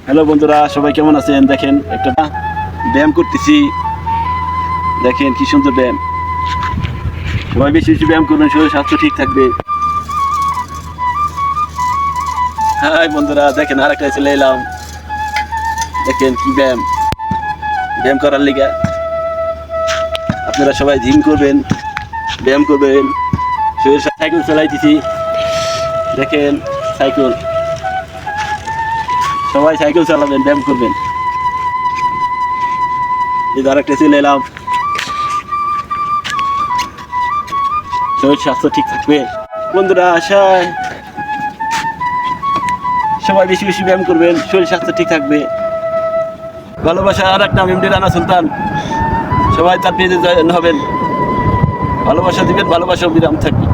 Hello বন্ধুরা, সবাই কেমন আছেন? দেখেন একটা ব্যায়াম করতেছি, দেখেন কি সুন্দর ব্যায়াম। সবাই বেশি বেশি ব্যায়াম করবেন, শরীর স্বাস্থ্য ঠিক থাকবে। হাই বন্ধুরা, দেখেন আর একটা চলে এলাম। দেখেন কি ব্যায়াম, ব্যায়াম করার লিগা আপনারা সবাই জিম করবেন, ব্যায়াম করবেন। শরীর সাইকেল চালাইতেছি, দেখেন সাইকেল, সবাই সাইকেল চালাবেন, ব্যায়াম করবেন। এই আর একটা চলে এলাম, শরীর স্বাস্থ্য ঠিক থাকবে। বন্ধুরা আশায় সবাই বেশি বেশি ব্যায়াম করবেন, শরীর স্বাস্থ্য ঠিক থাকবে। ভালোবাসা আর একটা নাম এমডি রানা সুলতান, সবাই তার পেজে জয়েন হবেন। ভালোবাসা দিবেন, ভালোবাসা বিরাম থাকবে।